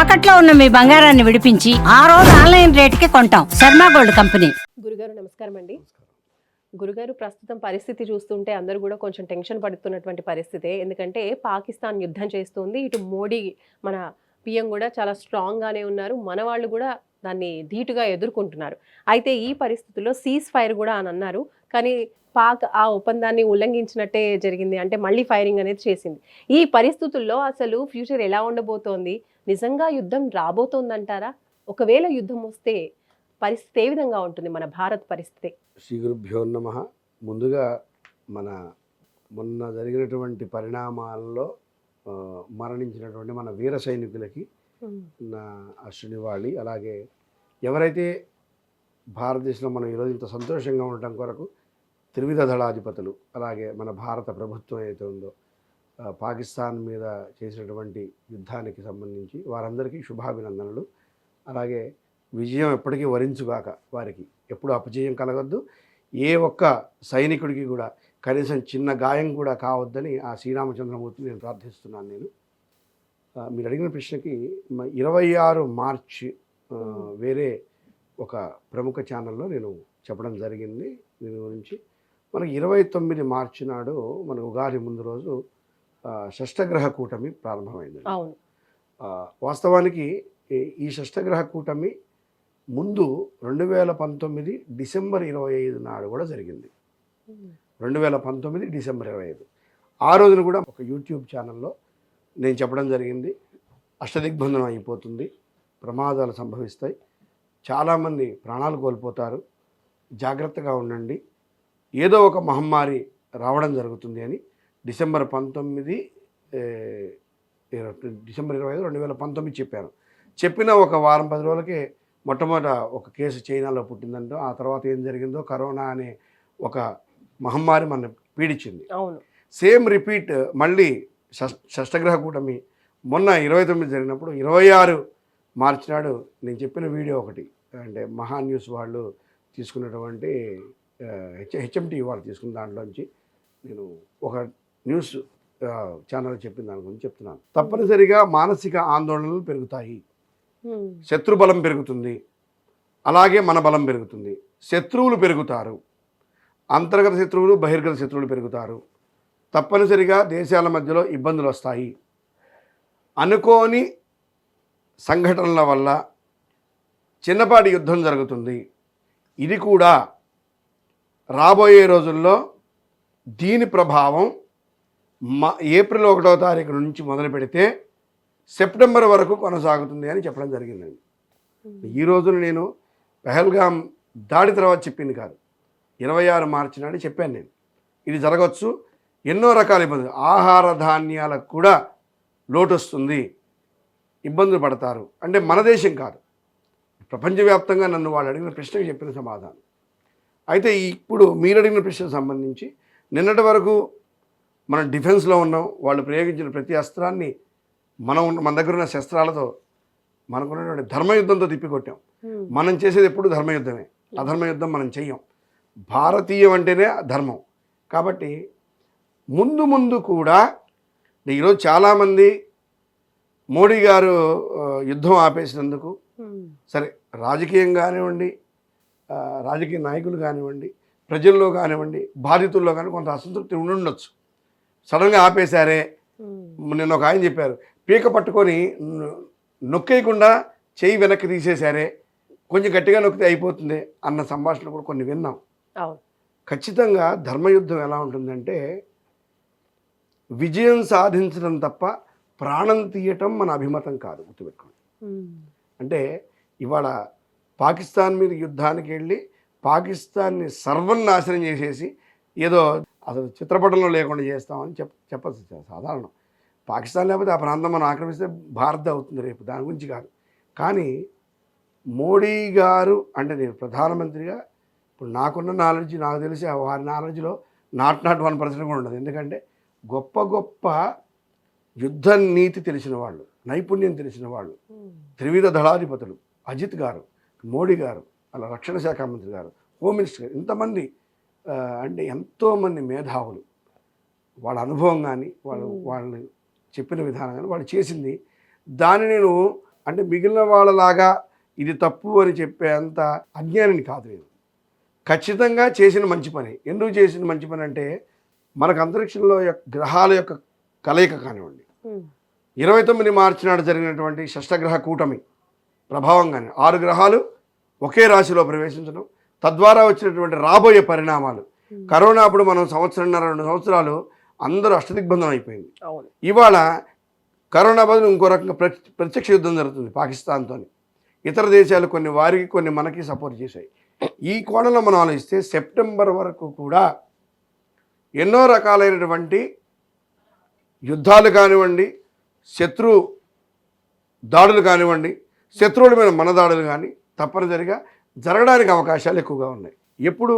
తాకట్లో ఉన్న మీ బంగారాన్ని విడిపించి ఆ రోజు ఆన్లైన్ రేటుకి కొంటాం. Sharma gold company. గురుగారు నమస్కారం అండి. గురుగారు ప్రస్తుతం పరిస్థితి చూస్తుంటే అందరూ కూడా కొంచెం టెన్షన్ పడుతున్నటువంటి పరిస్థితే. ఎందుకంటే పాకిస్తాన్ యుద్ధం చేస్తుంది. ఇటు మోడీ మన పిఎం కూడా చాలా స్ట్రాంగ్గానే ఉన్నారు. మన వాళ్ళు కూడా దాన్ని ధీటుగా ఎదుర్కొంటున్నారు. అయితే ఈ పరిస్థితుల్లో సీజ్ ఫైర్ కూడా అని అన్నారు. కానీ పాక్ ఆ ఒప్పందాన్ని ఉల్లంఘించినట్టే జరిగింది. అంటే మళ్ళీ ఫైరింగ్ అనేది చేసింది. ఈ పరిస్థితుల్లో అసలు ఫ్యూచర్ ఎలా ఉండబోతోంది? నిజంగా యుద్ధం రాబోతోందంటారా? ఒకవేళ యుద్ధం వస్తే పరిస్థితి ఏ విధంగా ఉంటుంది మన భారత్ పరిస్థితి? శ్రీ గురుభ్యో నమః. ముందుగా మన మొన్న జరిగినటువంటి పరిణామాల్లో మరణించినటువంటి మన వీర సైనికులకి నా అశ్రునివాళి. అలాగే ఎవరైతే భారతదేశంలో మనం ఈరోజు ఇంత సంతోషంగా ఉండటం కొరకు త్రివిధ దళాధిపతులు, అలాగే మన భారత ప్రభుత్వం ఏదైతే ఉందో పాకిస్తాన్ మీద చేసినటువంటి యుద్ధానికి సంబంధించి వారందరికీ శుభాభినందనలు. అలాగే విజయం ఎప్పటికీ వరించుగాక, వారికి ఎప్పుడు అపజయం కలగద్దు. ఏ ఒక్క సైనికుడికి కూడా కనీసం చిన్న గాయం కూడా కావద్దని ఆ శ్రీరామచంద్రమూర్తిని నేను ప్రార్థిస్తున్నాను. మీరు అడిగిన ప్రశ్నకి 26 మార్చి వేరే ఒక ప్రముఖ ఛానల్లో నేను చెప్పడం జరిగింది దీని గురించి. మనకి 29 మార్చి నాడు మన ఉగాది ముందు రోజు షష్టగ్రహ కూటమి ప్రారంభమైంది. వాస్తవానికి ఈ షష్టగ్రహ కూటమి ముందు 2019 డిసెంబర్ 25 నాడు కూడా జరిగింది. 2019 డిసెంబర్ 25 ఆ రోజున కూడా ఒక యూట్యూబ్ ఛానల్లో నేను చెప్పడం జరిగింది, అష్టదిగ్బంధనం అయిపోతుంది, ప్రమాదాలు సంభవిస్తాయి, చాలామంది ప్రాణాలు కోల్పోతారు, జాగ్రత్తగా ఉండండి, ఏదో ఒక మహమ్మారి రావడం జరుగుతుంది అని డిసెంబర్ 25 2019 చెప్పాను. చెప్పిన ఒక వారం 10 రోజులకే మొట్టమొదట ఒక కేసు చైనాలో పుట్టిందంటూ, ఆ తర్వాత ఏం జరిగిందో కరోనా అనే ఒక మహమ్మారి మన పీడించింది. సేమ్ రిపీట్ మళ్ళీ షష్టగ్రహ కూటమి మొన్న 29 జరిగినప్పుడు 26 మార్చి నాడు నేను చెప్పిన వీడియో ఒకటి, అంటే మహా న్యూస్ వాళ్ళు తీసుకున్నటువంటి హెచ్ఎంటీ వాళ్ళు తీసుకున్న దాంట్లోంచి నేను ఒక న్యూస్ ఛానల్ చెప్పిన దాని గురించి చెప్తున్నాను. తప్పనిసరిగా మానసిక ఆందోళనలు పెరుగుతాయి, శత్రుబలం పెరుగుతుంది, అలాగే మన బలం పెరుగుతుంది, శత్రువులు పెరుగుతారు, అంతర్గత శత్రువులు బహిర్గత శత్రువులు పెరుగుతారు, తప్పనిసరిగా దేశాల మధ్యలో ఇబ్బందులు వస్తాయి, అనుకోని సంఘటనల వల్ల చిన్నపాటి యుద్ధం జరుగుతుంది. ఇది కూడా రాబోయే రోజుల్లో దీని ప్రభావం ఏప్రిల్ 1వ తారీఖు నుంచి మొదలు పెడితే సెప్టెంబర్ వరకు కొనసాగుతుంది అని చెప్పడం జరిగిందండి. ఈ రోజున నేను పెహల్గాం దాడి తర్వాత చెప్పింది కాదు, 26 మార్చి నాడు చెప్పాను నేను, ఇది జరగవచ్చు, ఎన్నో రకాల ఇబ్బందులు, ఆహార ధాన్యాలకు కూడా లోటు వస్తుంది, ఇబ్బందులు పడతారు. అంటే మన దేశం కాదు, ప్రపంచవ్యాప్తంగా నన్ను వాళ్ళు అడిగిన ప్రశ్నకు చెప్పిన సమాధానం. అయితే ఇప్పుడు మీరు అడిగిన ప్రశ్నకు సంబంధించి నిన్నటి వరకు మనం డిఫెన్స్లో ఉన్నాం, వాళ్ళు ప్రయోగించిన ప్రతి అస్త్రాన్ని మన దగ్గర ఉన్న శస్త్రాలతో మనకున్నటువంటి ధర్మయుద్ధంతో తిప్పికొట్టాం. మనం చేసేది ఎప్పుడు ధర్మయుద్ధమే, అధర్మయుద్ధం మనం చెయ్యం. భారతీయం అంటేనే ధర్మం. కాబట్టి ముందు కూడా ఈరోజు చాలామంది మోడీ గారు యుద్ధం ఆపేసినందుకు, సరే రాజకీయం కానివ్వండి, రాజకీయ నాయకులు కానివ్వండి, ప్రజల్లో కానివ్వండి, బాధితుల్లో కానీ కొంత అసంతృప్తి ఉండొచ్చు. సడన్గా ఆపేశారే, నిన్న ఒక ఆయన చెప్పారు, పీక పట్టుకొని నొక్కేయకుండా చెయ్యి వెనక్కి తీసేశారే, కొంచెం గట్టిగా నొక్కితే అయిపోతుంది అన్న సంభాషణలు కూడా కొన్ని విన్నాం. ఖచ్చితంగా ధర్మయుద్ధం ఎలా ఉంటుందంటే విజయం సాధించడం తప్ప ప్రాణం తీయటం మన అభిమతం కాదు, గుర్తుపెట్టుకోండి. అంటే ఇవాళ పాకిస్తాన్ మీద యుద్ధానికి వెళ్ళి పాకిస్తాన్ని సర్వనాశనం చేసేసి ఏదో అసలు చిత్రపటంలో లేకుండా చేస్తామని చెప్పచ్చు సాధారణం. పాకిస్తాన్ లేకపోతే ఆ ప్రాంతం మనం ఆక్రమిస్తే భారత్ అవుతుంది రేపు, దాని గురించి కాదు. కానీ మోడీ గారు అంటే నేను ప్రధానమంత్రిగా ఇప్పుడు నాకున్న నాలెడ్జ్ నాకు తెలిసి వారి నాలెడ్జ్లో నాట్ 1% కూడా ఉండదు. ఎందుకంటే గొప్ప యుద్ధ నీతి తెలిసిన వాళ్ళు, నైపుణ్యం తెలిసిన వాళ్ళు, త్రివిధ దళాధిపతులు, అజిత్ గారు, మోడీ గారు, అలా రక్షణ శాఖ మంత్రి గారు, హోమ్ మినిస్టర్ గారు, ఇంతమంది అంటే ఎంతోమంది మేధావులు, వాళ్ళ అనుభవం కానీ వాళ్ళు చెప్పిన విధానం కానీ వాళ్ళు చేసింది, దాన్ని నేను అంటే మిగిలిన వాళ్ళలాగా ఇది తప్పు అని చెప్పేంత అజ్ఞానిని కాదు నేను. ఖచ్చితంగా చేసిన మంచి పని. ఎందుకు చేసిన మంచి పని అంటే మనకు అంతరిక్షంలో గ్రహాల యొక్క కలయిక కానివ్వండి, 29 మార్చి నాడు జరిగినటువంటి షష్టగ్రహ కూటమి ప్రభావంగానే 6 గ్రహాలు ఒకే రాశిలో ప్రవేశించడం, తద్వారా వచ్చినటువంటి రాబోయే పరిణామాలు. కరోనా అప్పుడు మనం 1.5-2 సంవత్సరాలు అందరూ అష్టదిగ్బంధనం అయిపోయింది. ఇవాళ కరోనా బదులు ఇంకో రకంగా ప్రత్యక్ష యుద్ధం జరుగుతుంది పాకిస్తాన్తో. ఇతర దేశాలు కొన్ని వారికి కొన్ని మనకి సపోర్ట్ చేశాయి. ఈ కోణంలో మనం ఆలోచిస్తే సెప్టెంబర్ వరకు కూడా ఎన్నో రకాలైనటువంటి యుద్ధాలు కానివ్వండి, శత్రు దాడులు కానివ్వండి, శత్రువుల మీద మన దాడులు కానీ తప్పనిసరిగా జరగడానికి అవకాశాలు ఎక్కువగా ఉన్నాయి. ఎప్పుడు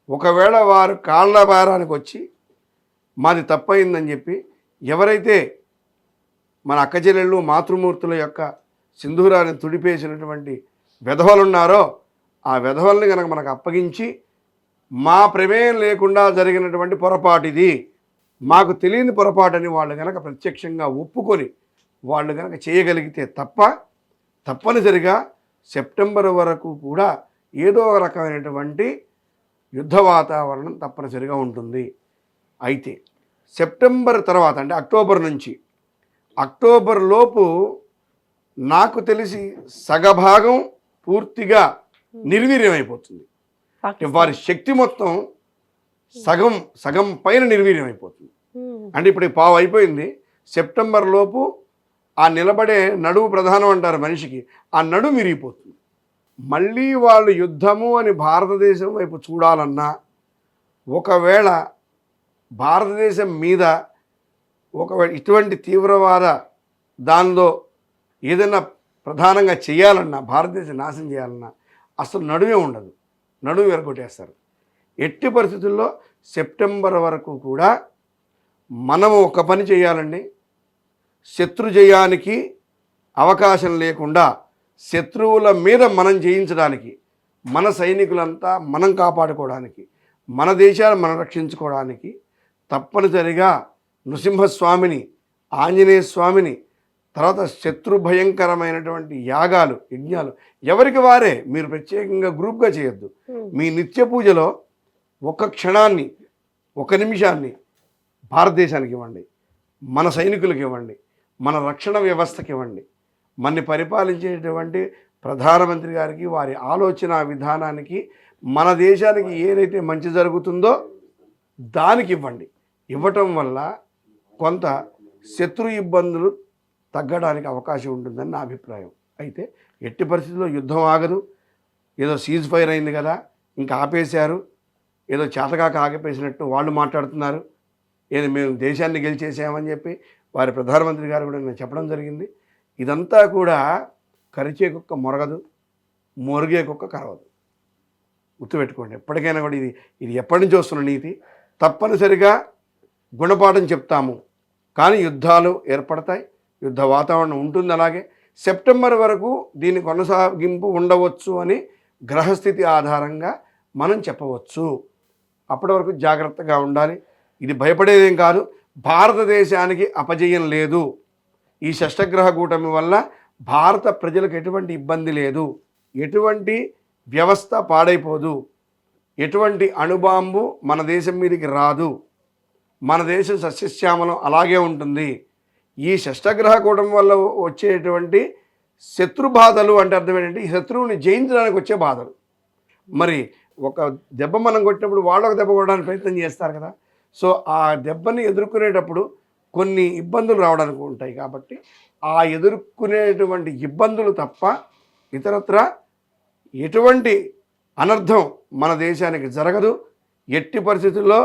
ఒకవేళ వారు కాళ్ళ భారానికి వచ్చి మాది తప్పయిందని చెప్పి ఎవరైతే మన అక్కచెల్లెళ్ళు మాతృమూర్తుల యొక్క సింధూరాన్ని తుడిపేసినటువంటి వెధవలున్నారో ఆ వెధవల్ని కనుక మనకు అప్పగించి మా ప్రమేయం లేకుండా జరిగినటువంటి పొరపాటు ఇది, మాకు తెలియని పొరపాటని వాళ్ళు కనుక ప్రత్యక్షంగా ఒప్పుకొని వాళ్ళు కనుక చేయగలిగితే తప్పనిసరిగా సెప్టెంబర్ వరకు కూడా ఏదో ఒక రకమైనటువంటి యుద్ధ వాతావరణం తప్పనిసరిగా ఉంటుంది. అయితే సెప్టెంబర్ తర్వాత అంటే అక్టోబర్ నుంచి అక్టోబర్ లోపు నాకు తెలిసి సగభాగం పూర్తిగా నిర్వీర్యమైపోతుంది. వారి శక్తి మొత్తం సగం పైన నిర్వీర్యమైపోతుంది. అంటే ఇప్పుడు పావు అయిపోయింది. సెప్టెంబర్ లోపు ఆ నిలబడే నడుము ప్రధానం అంటారు మనిషికి, ఆ నడుము విరిగిపోతుంది. మళ్ళీ వాళ్ళు యుద్ధము అని భారతదేశం వైపు చూడాలన్నా, ఒకవేళ భారతదేశం మీద ఒకవేళ ఇటువంటి తీవ్రవాద దానిలో ఏదైనా ప్రధానంగా చేయాలన్నా, భారతదేశం నాశనం చేయాలన్నా అసలు నడుమే ఉండదు, నడుము విరగొట్టేస్తారు. ఎట్టి పరిస్థితుల్లో సెప్టెంబర్ వరకు కూడా మనము ఒక పని చేయాలండి. శత్రుజయానికి అవకాశం లేకుండా శత్రువుల మీద మనం జయించడానికి, మన సైనికులంతా మనం కాపాడుకోవడానికి, మన దేశాన్ని మనం రక్షించుకోవడానికి తప్పనిసరిగా నృసింహస్వామిని, ఆంజనేయ స్వామిని, తర్వాత శత్రు భయంకరమైనటువంటి యాగాలు, యజ్ఞాలు ఎవరికి వారే, మీరు ప్రత్యేకంగా గ్రూప్గా చేయొద్దు. మీ నిత్య పూజలో ఒక క్షణాన్ని, ఒక నిమిషాన్ని భారతదేశానికి ఇవ్వండి, మన సైనికులకు ఇవ్వండి, మన రక్షణ వ్యవస్థకి ఇవ్వండి, మనని పరిపాలించేటువంటి ప్రధానమంత్రి గారికి, వారి ఆలోచన విధానానికి, మన దేశానికి ఏదైతే మంచి జరుగుతుందో దానికి ఇవ్వండి. ఇవ్వటం వల్ల కొంత శత్రు ఇబ్బందులు తగ్గడానికి అవకాశం ఉంటుందని నా అభిప్రాయం. అయితే ఎట్టి పరిస్థితుల్లో యుద్ధం ఆగదు. ఏదో సీజ్ ఫైర్ అయింది కదా, ఇంకా ఆపేశారు, ఏదో చేతకాక ఆగిపేసినట్టు వాళ్ళు మాట్లాడుతున్నారు. ఏదో మేము దేశాన్ని గెలిచేసామని చెప్పి వారి ప్రధానమంత్రి గారు కూడా నేను చెప్పడం జరిగింది. ఇదంతా కూడా కరిచే కుక్క మొరగదు, మొరిగే కుక్క కరవదు. గుర్తుపెట్టుకోండి. ఎప్పటికైనా కూడా ఇది ఎప్పటి నుంచి వస్తున్న నీతి. తప్పనిసరిగా గుణపాఠం చెప్తాము, కానీ యుద్ధాలు ఏర్పడతాయి, యుద్ధ వాతావరణం ఉంటుంది. అలాగే సెప్టెంబర్ వరకు దీని కొనసాగింపు ఉండవచ్చు అని గ్రహస్థితి ఆధారంగా మనం చెప్పవచ్చు. అప్పటి వరకు జాగ్రత్తగా ఉండాలి. ఇది భయపడేదేం కాదు. భారతదేశానికి అపజయం లేదు. ఈ షష్టగ్రహ కూటమి వల్ల భారత ప్రజలకు ఎటువంటి ఇబ్బంది లేదు, ఎటువంటి వ్యవస్థ పాడైపోదు, ఎటువంటి అణుబాంబు మన దేశం మీదకి రాదు, మన దేశం సస్యశ్యామలం అలాగే ఉంటుంది. ఈ షష్టగ్రహ కూటమి వల్ల వచ్చేటువంటి శత్రు బాధలు అంటే అర్థం ఏంటంటే ఈ శత్రువుని జయించడానికి వచ్చే బాధలు. మరి ఒక దెబ్బ మనం కొట్టినప్పుడు వాళ్ళు ఒక దెబ్బ కొట్టడానికి ప్రయత్నం చేస్తారు కదా. సో ఆ దెబ్బని ఎదుర్కొనేటప్పుడు కొన్ని ఇబ్బందులు రావడానికి ఉంటాయి. కాబట్టి ఆ ఎదుర్కొనేటువంటి ఇబ్బందులు తప్ప ఇతరత్ర ఎటువంటి అనర్థం మన దేశానికి జరగదు. ఎట్టి పరిస్థితుల్లో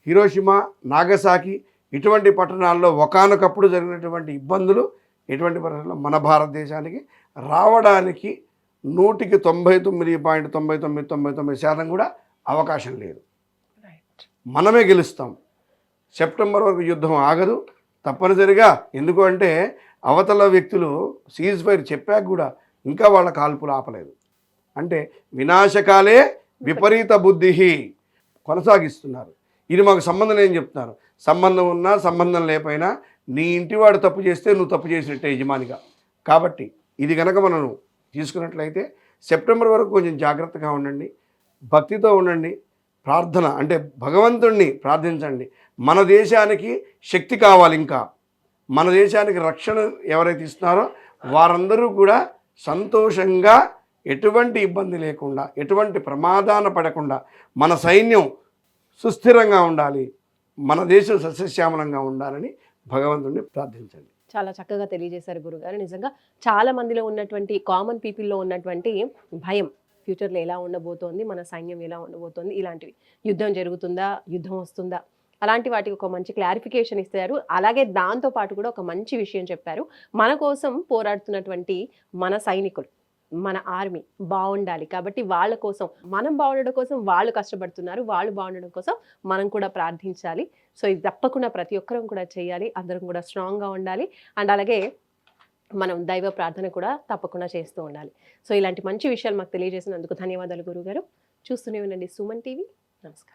హిరోషిమా, నాగసాకి ఇటువంటి పట్టణాల్లో ఒకానొకప్పుడు జరిగినటువంటి ఇబ్బందులు ఎటువంటి పరిస్థితుల్లో మన భారతదేశానికి రావడానికి 99.9999% కూడా అవకాశం లేదు. మనమే గెలుస్తాం. సెప్టెంబర్ వరకు యుద్ధం ఆగదు తప్పనిసరిగా. ఎందుకు అంటే అవతల వ్యక్తులు సీజ్ ఫైర్ చెప్పాక కూడా ఇంకా వాళ్ళ కాల్పులు ఆపలేదు. అంటే వినాశకాలే విపరీత బుద్ధి కొనసాగిస్తున్నారు. ఇది మాకు సంబంధం లేని చెప్తున్నారు. సంబంధం ఉన్నా సంబంధం లేకపోయినా నీ ఇంటివాడు తప్పు చేస్తే నువ్వు తప్పు చేసినట్టే యజమానిగా. కాబట్టి ఇది కనుక మనం తీసుకున్నట్లయితే సెప్టెంబర్ వరకు కొంచెం జాగ్రత్తగా ఉండండి, భక్తితో ఉండండి, ప్రార్థన అంటే భగవంతుణ్ణి ప్రార్థించండి. మన దేశానికి శక్తి కావాలి, ఇంకా మన దేశానికి రక్షణ ఎవరైతే ఇస్తున్నారో వారందరూ కూడా సంతోషంగా, ఎటువంటి ఇబ్బంది లేకుండా, ఎటువంటి ప్రమాదాన పడకుండా మన సైన్యం సుస్థిరంగా ఉండాలి, మన దేశం సస్యశ్యామలంగా ఉండాలని భగవంతుడిని ప్రార్థించండి. చాలా చక్కగా తెలియజేశారు గురుగారు. నిజంగా చాలా మందిలో ఉన్నటువంటి కామన్ పీపుల్లో ఉన్నటువంటి భయం, ఫ్యూచర్లో ఎలా ఉండబోతోంది, మన సైన్యం ఎలా ఉండబోతోంది, ఇలాంటివి యుద్ధం జరుగుతుందా, యుద్ధం వస్తుందా, అలాంటి వాటికి ఒక మంచి క్లారిఫికేషన్ ఇస్తారు. అలాగే దాంతో పాటు కూడా ఒక మంచి విషయం చెప్పారు. మన కోసం పోరాడుతున్నటువంటి మన సైనికులు, మన ఆర్మీ బాగుండాలి కాబట్టి వాళ్ళ కోసం, మనం బాగుండడం కోసం వాళ్ళు కష్టపడుతున్నారు, వాళ్ళు బాగుండడం కోసం మనం కూడా ప్రార్థించాలి. సో ఇది తప్పకుండా ప్రతి ఒక్కరం కూడా చేయాలి, అందరం కూడా స్ట్రాంగ్గా ఉండాలి. అండ్ అలాగే మనం దైవ ప్రార్థన కూడా తప్పకుండా చేస్తూ ఉండాలి. సో ఇలాంటి మంచి విషయాలు మాకు తెలియజేసినందుకు ధన్యవాదాలు గురుగారు. చూస్తూనే ఉండండి సుమన్ టీవీ. నమస్కారం.